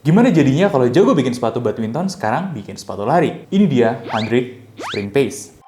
Gimana jadinya kalau jago bikin sepatu badminton, sekarang bikin sepatu lari? Ini dia 100 Spring Pace.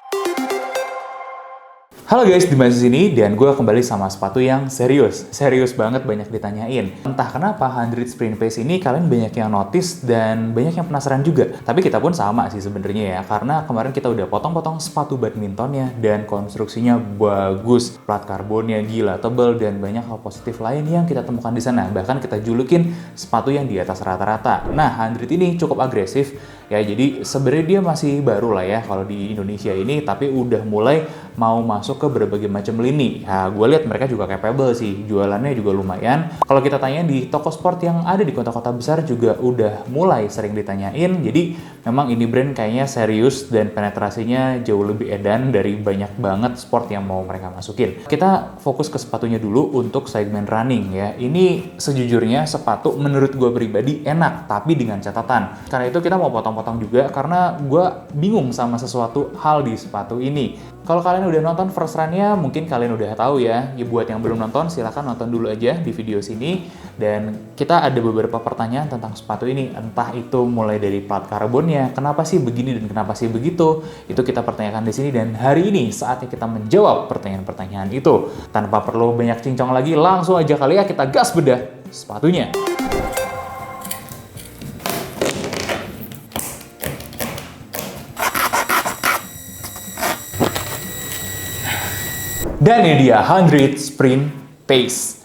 Halo guys, Dimas di sini dan gue kembali sama sepatu yang serius. Serius banget, banyak ditanyain. Entah kenapa 100 Sprint Pace ini kalian banyak yang notice dan banyak yang penasaran juga. Tapi kita pun sama sih sebenarnya ya, karena kemarin kita udah potong-potong sepatu badmintonnya dan konstruksinya bagus. Plat karbonnya gila, tebal dan banyak hal positif lain yang kita temukan di sana. Bahkan kita julukin sepatu yang di atas rata-rata. Nah, 100 ini cukup agresif ya, jadi sebenarnya dia masih baru lah ya kalau di Indonesia ini, tapi udah mulai mau masuk ke berbagai macam lini. Nah, gue lihat mereka juga capable sih, jualannya juga lumayan. Kalau kita tanya di toko sport yang ada di kota-kota besar juga udah mulai sering ditanyain. Jadi memang ini brand kayaknya serius dan penetrasinya jauh lebih edan dari banyak banget sport yang mau mereka masukin. Kita fokus ke sepatunya dulu untuk segmen running ya. Ini sejujurnya sepatu menurut gue pribadi enak, tapi dengan catatan. Karena itu kita mau potong-potong juga karena gue bingung sama sesuatu hal di sepatu ini. Kalau kalian udah nonton first run-nya, mungkin kalian udah tahu ya. Ya buat yang belum nonton, silahkan nonton dulu aja di video sini. Dan kita ada beberapa pertanyaan tentang sepatu ini. Entah itu mulai dari plat karbonnya, kenapa sih begini dan kenapa sih begitu. Itu kita pertanyakan di sini dan hari ini saatnya kita menjawab pertanyaan-pertanyaan itu. Tanpa perlu banyak cincong lagi, langsung aja kali ya kita gas bedah sepatunya. Dan ini dia 100 Sprint Pace.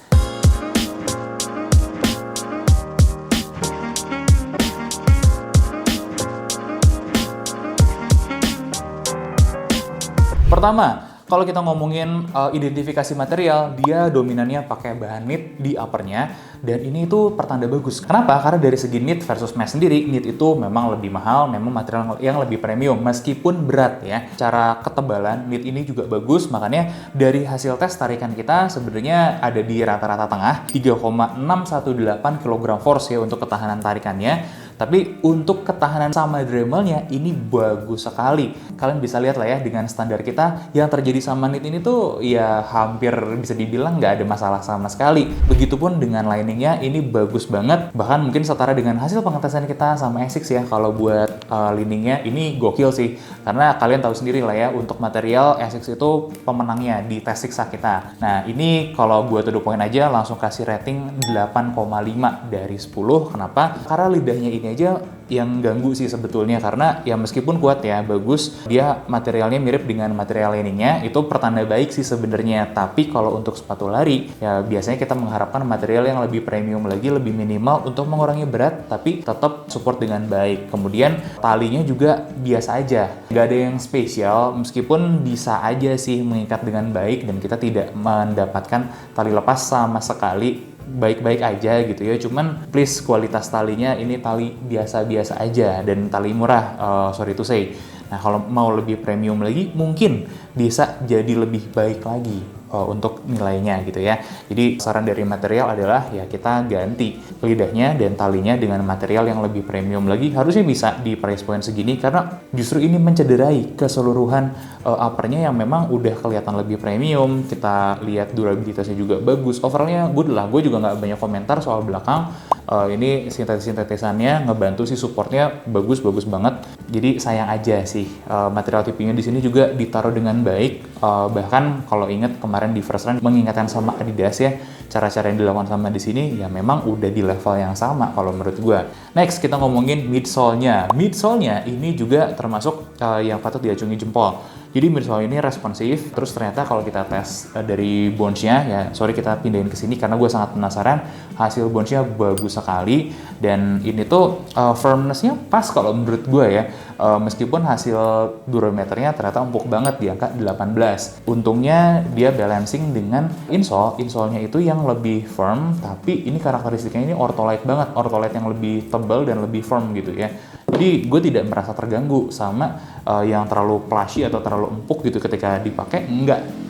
Pertama, kalau kita ngomongin identifikasi material, dia dominannya pakai bahan knit di uppernya, dan ini itu pertanda bagus. Kenapa? Karena dari segi knit versus mesh sendiri, knit itu memang lebih mahal, memang material yang lebih premium, meskipun berat ya. Cara ketebalan knit ini juga bagus, makanya dari hasil tes tarikan kita sebenarnya ada di rata-rata tengah, 3,618 kg force ya untuk ketahanan tarikannya. Tapi untuk ketahanan sama Dremelnya ini bagus sekali. Kalian bisa lihat lah ya dengan standar kita yang terjadi sama knit ini tuh ya hampir bisa dibilang nggak ada masalah sama sekali. Begitupun dengan liningnya ini bagus banget. Bahkan mungkin setara dengan hasil pengetesan kita sama Asics ya. Kalau buat liningnya ini gokil sih. Karena kalian tahu sendiri lah ya untuk material Asics itu pemenangnya di tes siksa kita. Nah ini kalau buat to the point aja langsung kasih rating 8,5 dari 10. Kenapa? Karena lidahnya ini aja yang ganggu sih sebetulnya, karena ya meskipun kuat ya bagus, dia materialnya mirip dengan material liningnya, itu pertanda baik sih sebenarnya. Tapi kalau untuk sepatu lari ya biasanya kita mengharapkan material yang lebih premium lagi, lebih minimal untuk mengurangi berat tapi tetap support dengan baik. Kemudian talinya juga biasa aja, nggak ada yang spesial, meskipun bisa aja sih mengikat dengan baik dan kita tidak mendapatkan tali lepas sama sekali. Baik-baik aja gitu ya, cuman please kualitas talinya ini tali biasa-biasa aja dan tali murah, sorry to say. Nah kalau mau lebih premium lagi mungkin bisa jadi lebih baik lagi untuk nilainya gitu ya. Jadi saran dari material adalah ya kita ganti lidahnya dan talinya dengan material yang lebih premium lagi. Harusnya bisa di price point segini karena justru ini mencederai keseluruhan uppernya yang memang udah kelihatan lebih premium. Kita lihat durabilitasnya juga bagus. Overallnya good lah. Gue juga nggak banyak komentar soal belakang. Ini sintetis-sintetisannya ngebantu sih, supportnya bagus banget. Jadi sayang aja sih material tipingnya di sini juga ditaruh dengan baik. Bahkan kalau ingat kemarin di first run mengingatkan sama Adidas ya, cara-cara yang dilakukan sama di sini ya memang udah di level yang sama kalau menurut gue. Next kita ngomongin midsole-nya. Midsole-nya ini juga termasuk yang patut diacungi jempol. Jadi midsole ini responsif, terus ternyata kalau kita tes dari bones-nya ya, sorry kita pindahin ke sini karena gue sangat penasaran, hasil bones-nya bagus sekali dan ini tuh firmness-nya pas kalau menurut gue ya, meskipun hasil durometernya ternyata empuk banget di angka 18. Untungnya dia balancing dengan insole-nya itu yang lebih firm, tapi ini karakteristiknya ini ortholite banget, ortholite yang lebih tebal dan lebih firm gitu ya. Jadi gue tidak merasa terganggu sama yang terlalu plushy atau terlalu empuk gitu ketika dipakai,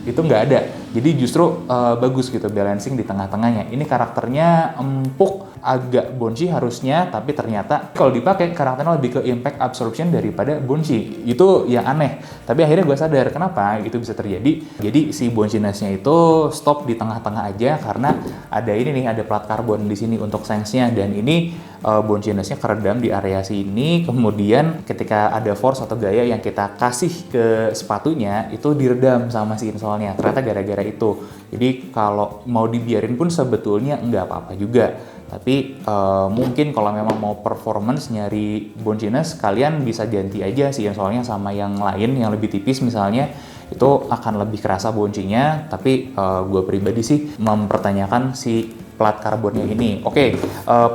itu nggak ada. Jadi justru bagus gitu balancing di tengah-tengahnya. Ini karakternya empuk, agak bouncy harusnya, tapi ternyata kalau dipakai karakternya lebih ke impact absorption daripada bouncy. Itu yang aneh. Tapi akhirnya gue sadar kenapa itu bisa terjadi. Jadi si bounciness-nya itu stop di tengah-tengah aja karena ada ini nih, ada plat karbon di sini untuk sangsnya, dan ini bounciness-nya keredam di area sini. Kemudian ketika ada force atau gaya yang kita kasih ke sepatunya itu diredam sama si insole-nya. Ternyata gara-gara itu. Jadi kalau mau dibiarin pun sebetulnya nggak apa-apa juga. Tapi mungkin kalau memang mau performance nyari bounciness, kalian bisa ganti aja sih insole-nya sama yang lain yang lebih tipis misalnya. Itu akan lebih kerasa bouncy-nya. Tapi gue pribadi sih mempertanyakan si plat karbonnya ini. Oke,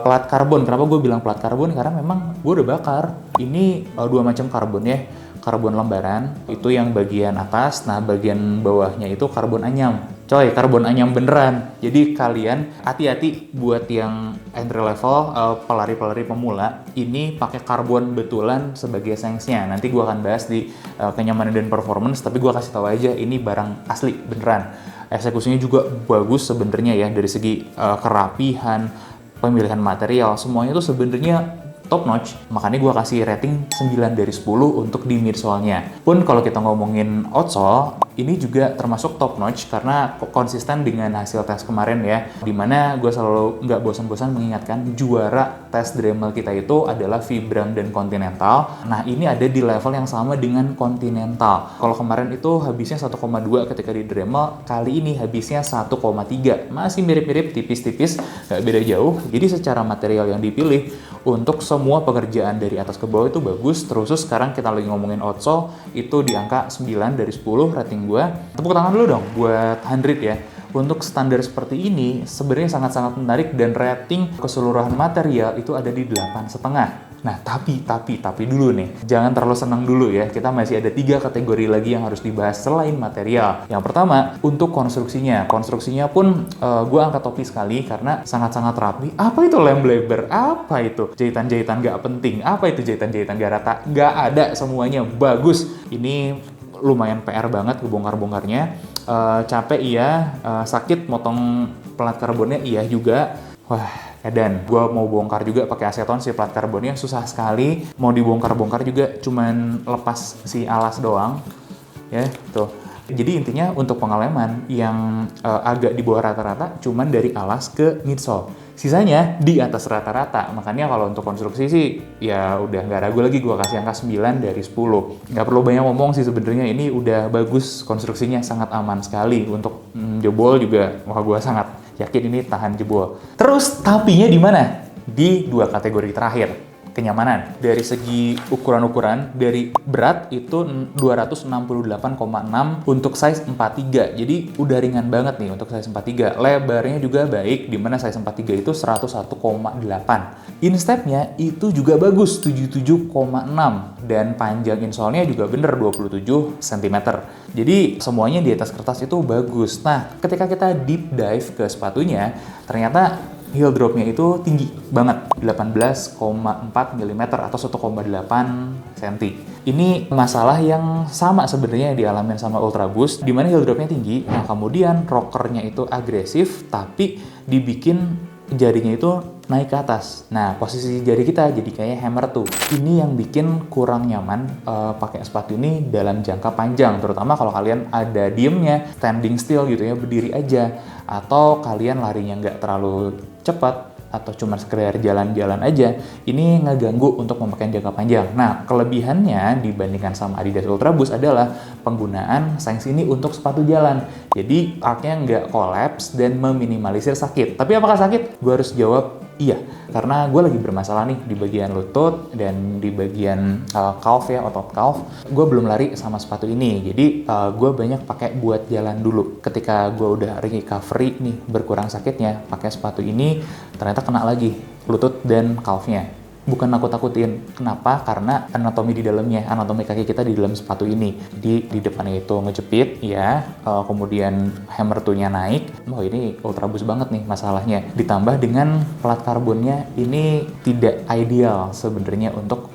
plat karbon. Kenapa gue bilang plat karbon? Karena memang gue udah bakar. Ini dua macam karbon ya. Karbon lembaran, itu yang bagian atas. Nah, bagian bawahnya itu karbon anyam. Coy, karbon anyam beneran. Jadi kalian hati-hati buat yang entry level, pelari-pelari pemula, ini pakai karbon betulan sebagai sangsnya. Nanti gue akan bahas di kenyamanan dan performance, tapi gue kasih tahu aja ini barang asli beneran. Eksekusinya juga bagus sebenarnya ya, dari segi kerapihan, pemilihan material, semuanya itu sebenarnya top notch. Makanya gue kasih rating 9 dari 10 untuk di midsole-nya. Pun kalau kita ngomongin outsole, ini juga termasuk top notch karena konsisten dengan hasil tes kemarin ya. Dimana gue selalu nggak bosan-bosan mengingatkan juara tes Dremel kita itu adalah Vibram dan Continental. Nah, ini ada di level yang sama dengan Continental. Kalau kemarin itu habisnya 1,2 ketika di Dremel, kali ini habisnya 1,3. Masih mirip-mirip, tipis-tipis, nggak beda jauh. Jadi secara material yang dipilih untuk semua pekerjaan dari atas ke bawah itu bagus. Terus sekarang kita lagi ngomongin outsole, itu di angka 9 dari 10 rating gue. Tepuk tangan dulu dong buat 100 ya. Untuk standar seperti ini sebenarnya sangat-sangat menarik, dan rating keseluruhan material itu ada di 8,5. Nah, tapi dulu nih, jangan terlalu senang dulu ya. Kita masih ada 3 kategori lagi yang harus dibahas selain material. Yang pertama, untuk konstruksinya. Konstruksinya pun gue angkat topi sekali karena sangat-sangat rapi. Apa itu lem lebar? Apa itu jahitan-jahitan gak penting? Apa itu jahitan-jahitan gak rata? Gak ada, semuanya bagus. Ini lumayan PR banget ngebongkar-bongkarnya. Capek iya, sakit motong plat karbonnya iya juga. Wah, dan gue mau bongkar juga pakai aseton si plat karbonnya, susah sekali. Mau dibongkar-bongkar juga cuman lepas si alas doang. Ya, tuh. Jadi intinya untuk pengaleman yang agak di bawah rata-rata cuman dari alas ke midsole. Sisanya di atas rata-rata. Makanya kalau untuk konstruksi sih ya udah nggak ragu lagi, gue kasih angka 9 dari 10. Nggak perlu banyak ngomong sih sebenarnya, ini udah bagus konstruksinya, sangat aman sekali. Untuk jebol juga, wah gue sangat yakin ini tahan jebol. Terus tapinya di mana? Di 2 kategori terakhir. Kenyamanan. Dari segi ukuran-ukuran, dari berat itu 268,6 untuk size 43. Jadi udah ringan banget nih untuk size 43. Lebarnya juga baik, dimana size 43 itu 101,8. Instepnya itu juga bagus, 77,6. Dan panjang insole-nya juga bener, 27 cm. Jadi semuanya di atas kertas itu bagus. Nah, ketika kita deep dive ke sepatunya, ternyata heel dropnya itu tinggi banget, 18,4 mm atau 1,8 cm. Ini masalah yang sama sebenarnya yang dialamin sama Ultra Boost, di mana heel dropnya tinggi. Nah, kemudian rockernya itu agresif, tapi dibikin jarinya itu naik ke atas. Nah, posisi jari kita jadi kayak hammer tuh. Ini yang bikin kurang nyaman pakai sepatu ini dalam jangka panjang, terutama kalau kalian ada diemnya, standing still gitu ya, berdiri aja, atau kalian larinya nggak terlalu cepat atau cuma sekedar jalan-jalan aja, ini ngeganggu untuk memakai jangka panjang. Nah, kelebihannya dibandingkan sama Adidas Ultra Boost adalah penggunaan sanksi ini untuk sepatu jalan. Jadi arcnya nggak kolaps dan meminimalisir sakit. Tapi apakah sakit? Gue harus jawab iya, karena gue lagi bermasalah nih di bagian lutut dan di bagian calf ya, otot calf. Gue belum lari sama sepatu ini, jadi gue banyak pakai buat jalan dulu. Ketika gue udah recovery nih, berkurang sakitnya, pakai sepatu ini ternyata kena lagi lutut dan calfnya. bukan nakut-nakutin. Kenapa? Karena anatomi di dalamnya, anatomi kaki kita di dalam sepatu ini. Jadi di depannya itu ngejepit ya, kemudian hammer tool-nya naik. Ini ultra boost banget nih masalahnya. Ditambah dengan plat karbonnya ini tidak ideal sebenarnya untuk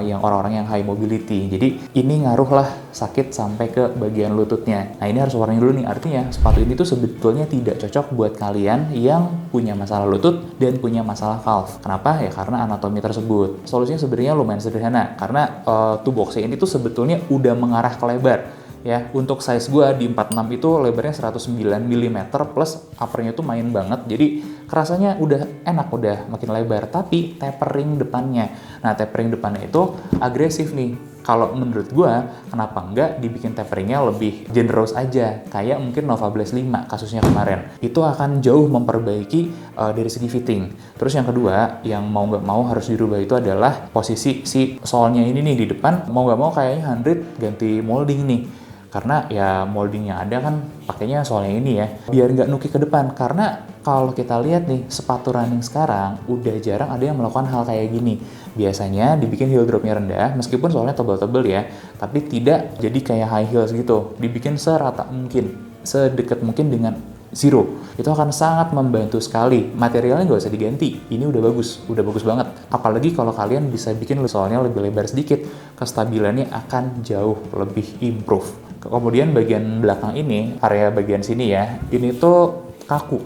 yang orang-orang yang high mobility. Jadi ini ngaruh lah sakit sampai ke bagian lututnya. Nah ini harus warning dulu nih, artinya sepatu ini tuh sebetulnya tidak cocok buat kalian yang punya masalah lutut dan punya masalah calf. Kenapa? Ya karena anatomi tersebut. Solusinya sebenarnya lumayan sederhana, karena toe box ini tuh sebetulnya udah mengarah ke lebar. Ya, untuk size gue di 46 itu lebarnya 109 mm plus uppernya tuh main banget, jadi kerasanya udah enak, udah makin lebar, tapi tapering depannya. Nah, tapering depannya itu agresif nih. Kalau menurut gue, kenapa enggak dibikin taperingnya lebih generous aja, kayak mungkin Nova Blast 5 kasusnya kemarin. Itu akan jauh memperbaiki dari segi fitting. Terus yang kedua, yang mau nggak mau harus dirubah itu adalah posisi si solnya ini nih di depan. Mau nggak mau kayaknya 100 ganti molding nih. Karena ya molding yang ada kan pakainya soalnya ini ya, biar nggak nuki ke depan. Karena kalau kita lihat nih, sepatu running sekarang udah jarang ada yang melakukan hal kayak gini. Biasanya dibikin heel dropnya rendah, meskipun soalnya tebal-tebal ya, tapi tidak jadi kayak high heels gitu. Dibikin serata mungkin, sedekat mungkin dengan zero. Itu akan sangat membantu sekali. Materialnya nggak usah diganti, ini udah bagus banget. Apalagi kalau kalian bisa bikin soalnya lebih lebar sedikit, kestabilannya akan jauh lebih improve. Kemudian bagian belakang ini, area bagian sini ya, ini tuh kaku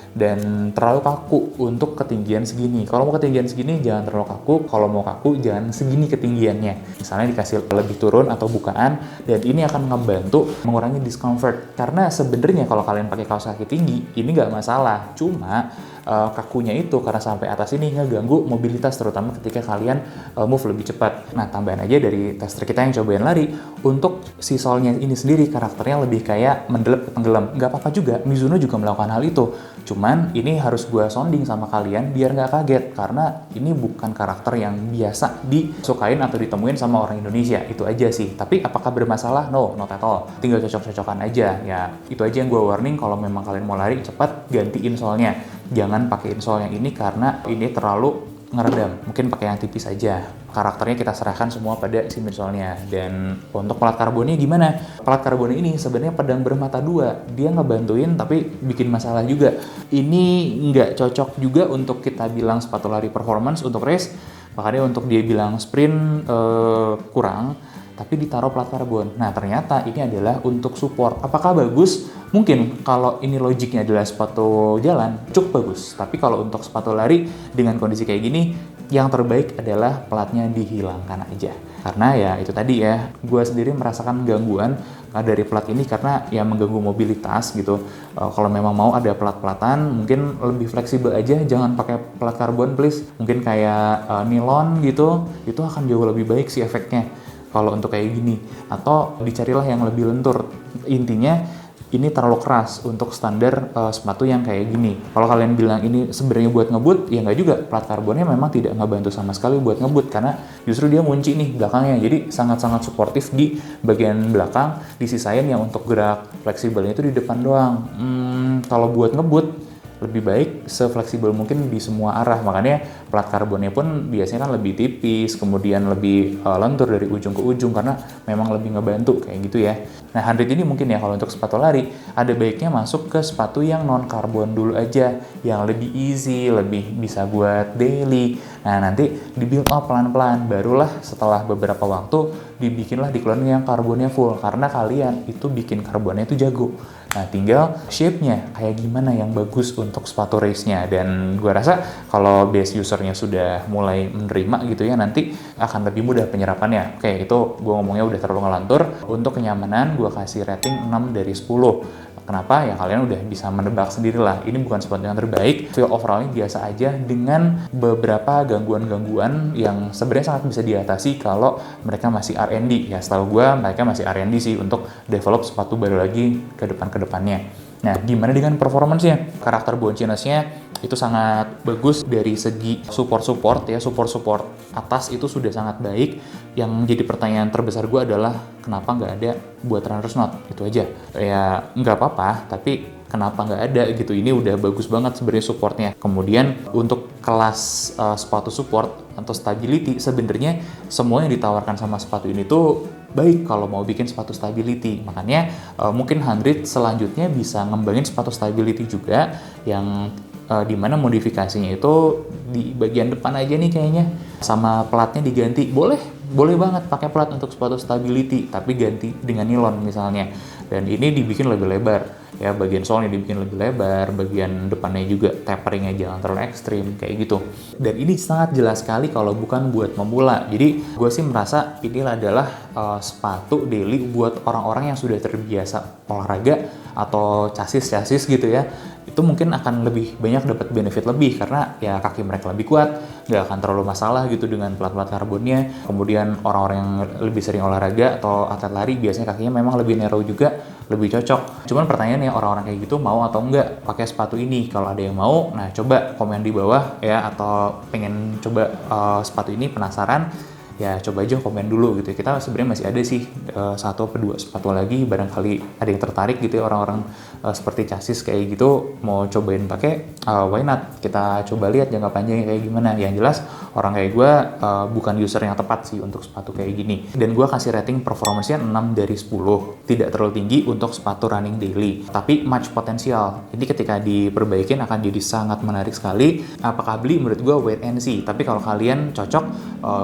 dan terlalu kaku untuk ketinggian segini. Kalau mau ketinggian segini jangan terlalu kaku, kalau mau kaku jangan segini ketinggiannya. Misalnya dikasih lebih turun atau bukaan, dan ini akan ngebantu mengurangi discomfort. Karena sebenarnya kalau kalian pakai kaos kaki tinggi, ini nggak masalah. Cuma kakunya itu karena sampai atas ini ngeganggu mobilitas, terutama ketika kalian move lebih cepat. Nah, tambahan aja dari tester kita yang cobain lari, untuk si solnya ini sendiri karakternya lebih kayak mendelep ke tenggelam. Nggak apa-apa juga, Mizuno juga melakukan hal itu. Cuman ini harus gue sounding sama kalian biar nggak kaget, karena ini bukan karakter yang biasa disukain atau ditemuin sama orang Indonesia. Itu aja sih. Tapi apakah bermasalah? No, not at all. Tinggal cocok-cocokan aja. Ya, itu aja yang gue warning. Kalau memang kalian mau lari cepat, gantiin solnya. Jangan pakai insole yang ini karena ini terlalu ngeredam. Mungkin pakai yang tipis aja. Karakternya kita serahkan semua pada si midsole-nya. Dan untuk plat karbonnya gimana? Plat karbon ini sebenarnya pedang bermata dua. Dia ngebantuin tapi bikin masalah juga. Ini nggak cocok juga untuk kita bilang sepatu lari performance untuk race. Makanya untuk dia bilang sprint kurang, tapi ditaruh plat karbon. Nah, ternyata ini adalah untuk support. Apakah bagus? Mungkin kalau ini logiknya adalah sepatu jalan, cukup bagus. Tapi kalau untuk sepatu lari dengan kondisi kayak gini, yang terbaik adalah platnya dihilangkan aja. Karena ya itu tadi ya, gue sendiri merasakan gangguan dari plat ini karena ya mengganggu mobilitas gitu. Kalau memang mau ada plat-platan, mungkin lebih fleksibel aja, jangan pakai plat karbon please. Mungkin kayak nilon gitu, itu akan jauh lebih baik sih efeknya kalau untuk kayak gini. Atau dicarilah yang lebih lentur. Intinya ini terlalu keras untuk standar sepatu yang kayak gini. Kalau kalian bilang ini sebenarnya buat ngebut, ya nggak juga. Plat karbonnya memang tidak ngebantu sama sekali buat ngebut, karena justru dia ngunci nih belakangnya. Jadi sangat-sangat suportif di bagian belakang, disisain yang untuk gerak fleksibelnya itu di depan doang. Kalau buat ngebut, lebih baik sefleksibel mungkin di semua arah. Makanya plat karbonnya pun biasanya kan lebih tipis, kemudian lebih lentur dari ujung ke ujung karena memang lebih ngebantu kayak gitu ya. Nah, 100 ini mungkin ya kalau untuk sepatu lari ada baiknya masuk ke sepatu yang non karbon dulu aja, yang lebih easy, lebih bisa buat daily. Nah, nanti di build up pelan-pelan, barulah setelah beberapa waktu dibikinlah dikeluarin yang karbonnya full, karena kalian itu bikin karbonnya itu jago. Nah, tinggal shape-nya kayak gimana yang bagus untuk sepatu race-nya. Dan gue rasa kalau base user-nya sudah mulai menerima gitu ya, nanti akan lebih mudah penyerapannya. Oke, itu gue ngomongnya udah terlalu ngelantur. Untuk kenyamanan gue kasih rating 6 dari 10. Kenapa? Ya kalian udah bisa menebak sendiri lah. Ini bukan sepatu yang terbaik. Feel overall-nya biasa aja dengan beberapa gangguan-gangguan yang sebenarnya sangat bisa diatasi kalau mereka masih R&D. Ya setahu gue mereka masih R&D sih untuk develop sepatu baru lagi ke depannya. Nah, gimana dengan performance-nya? Karakter Bonchinos-nya itu sangat bagus dari segi support ya, support atas itu sudah sangat baik. Yang jadi pertanyaan terbesar gue adalah kenapa nggak ada buat runner's knot? Itu aja. Ya nggak apa-apa, tapi kenapa nggak ada gitu. Ini udah bagus banget sebenarnya supportnya. Kemudian untuk kelas sepatu support atau stability, sebenarnya semua yang ditawarkan sama sepatu ini tuh baik kalau mau bikin sepatu stability. Makanya mungkin Hundred selanjutnya bisa ngembangin sepatu stability juga yang dimana modifikasinya itu di bagian depan aja nih kayaknya, sama platnya diganti. Boleh banget pakai plat untuk sepatu stability, tapi ganti dengan nilon misalnya. Dan ini dibikin lebih lebar, ya bagian soalnya dibikin lebih lebar, bagian depannya juga taperingnya jangan terlalu ekstrim, kayak gitu. Dan ini sangat jelas sekali kalau bukan buat pemula. Jadi gue sih merasa ini adalah sepatu daily buat orang-orang yang sudah terbiasa olahraga atau chassis gitu ya. Itu mungkin akan lebih banyak dapat benefit lebih karena ya kaki mereka lebih kuat, nggak akan terlalu masalah gitu dengan plat-plat karbonnya. Kemudian orang-orang yang lebih sering olahraga atau atlet lari biasanya kakinya memang lebih narrow juga, lebih cocok. Cuman pertanyaannya orang-orang kayak gitu mau atau enggak pakai sepatu ini? Kalau ada yang mau, nah coba komen di bawah ya, atau pengen coba sepatu ini, penasaran, ya coba aja komen dulu gitu. Kita sebenarnya masih ada sih satu atau dua sepatu lagi, barangkali ada yang tertarik gitu ya orang-orang seperti chassis kayak gitu mau cobain pakai, why not? Kita coba lihat jangka panjangnya kayak gimana. Yang jelas orang kayak gue bukan user yang tepat sih untuk sepatu kayak gini. Dan gue kasih rating performance-nya 6 dari 10. Tidak terlalu tinggi untuk sepatu running daily, tapi much potensial. Ini ketika diperbaikin akan jadi sangat menarik sekali. Apakah beli? Menurut gue wait and see. Tapi kalau kalian cocok,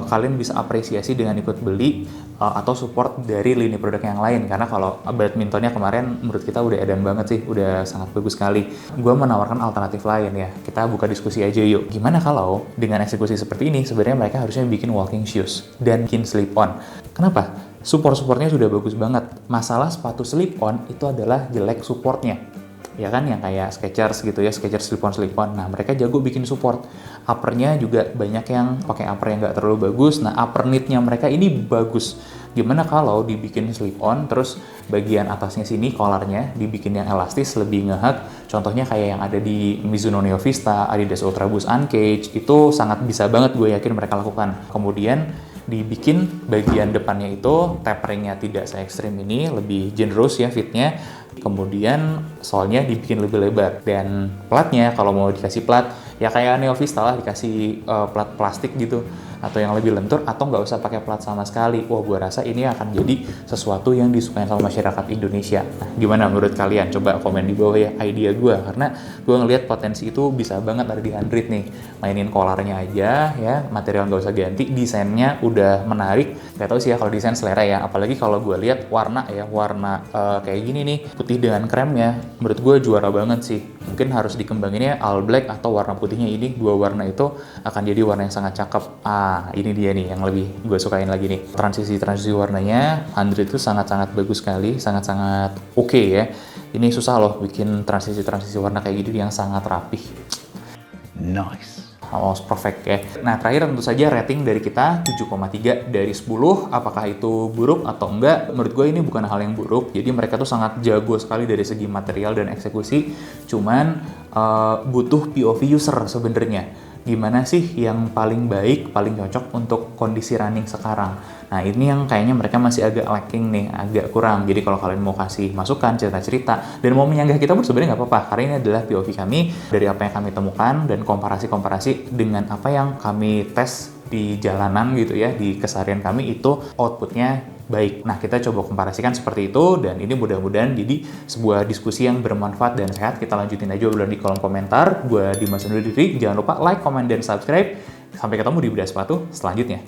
kalian bisa apresiasi dengan ikut beli atau support dari lini produk yang lain. Karena kalau badmintonnya kemarin menurut kita udah edan banget sih, udah sangat bagus sekali. Gue menawarkan alternatif lain ya, kita buka diskusi aja yuk. Gimana kalau dengan eksekusi seperti ini, sebenarnya mereka harusnya bikin walking shoes dan bikin slip on. Kenapa? Support-supportnya sudah bagus banget. Masalah sepatu slip on itu adalah jelek supportnya. Ya kan, yang kayak Skechers gitu ya, Skechers slip-on. Nah, mereka jago bikin support. Uppernya juga banyak yang pakai upper yang nggak terlalu bagus. Nah, upper knitnya mereka ini bagus. Gimana kalau dibikin slip-on, terus bagian atasnya sini, collarnya, dibikin yang elastis, lebih nge-hug. Contohnya kayak yang ada di Mizuno Neo Vista, Adidas Ultra Boost Uncaged, itu sangat bisa banget gue yakin mereka lakukan. Kemudian dibikin bagian depannya itu taperingnya tidak se-ekstrim ini, lebih generous ya fitnya. Kemudian soalnya dibikin lebih lebar, dan platnya kalau mau dikasih plat ya kayak Neo Vista lah, dikasih plat plastik gitu atau yang lebih lentur, atau nggak usah pakai plat sama sekali. Wah, gue rasa ini akan jadi sesuatu yang disukai sama masyarakat Indonesia. Nah, gimana menurut kalian? Coba komen di bawah ya idea gue, karena gue ngelihat potensi itu bisa banget ada di Hundred nih. Mainin collarnya aja ya, material nggak usah ganti, desainnya udah menarik. Gak tau sih ya kalau desain selera ya, apalagi kalau gue lihat warna kayak gini nih, putih dengan kremnya, menurut gue juara banget sih. Mungkin harus dikembanginnya all black atau warna putihnya ini, dua warna itu akan jadi warna yang sangat cakep. Ini dia nih yang lebih gue sukain lagi nih. Transisi warnanya, Hundred itu sangat-sangat bagus sekali, sangat-sangat oke ya. Ini susah loh bikin transisi warna kayak gini yang sangat rapih. Nice. Almost perfect ya. Nah, terakhir tentu saja rating dari kita 7,3 dari 10. Apakah itu buruk atau enggak? Menurut gue ini bukan hal yang buruk. Jadi mereka tuh sangat jago sekali dari segi material dan eksekusi. Cuman butuh POV user sebenarnya. Gimana sih yang paling baik, paling cocok untuk kondisi running sekarang? Nah, ini yang kayaknya mereka masih agak lacking nih, agak kurang. Jadi kalau kalian mau kasih masukan, cerita-cerita, dan mau menyanggah kita pun sebenarnya nggak apa-apa. Karena ini adalah POV kami, dari apa yang kami temukan, dan komparasi-komparasi dengan apa yang kami tes di jalanan gitu ya, di keseharian kami, itu outputnya baik. Nah, kita coba komparasikan seperti itu, dan ini mudah-mudahan jadi sebuah diskusi yang bermanfaat dan sehat. Kita lanjutin aja obrolan di kolom komentar. Gue Dimas undur diri, jangan lupa like, comment, dan subscribe. Sampai ketemu di Bedah Sepatu selanjutnya.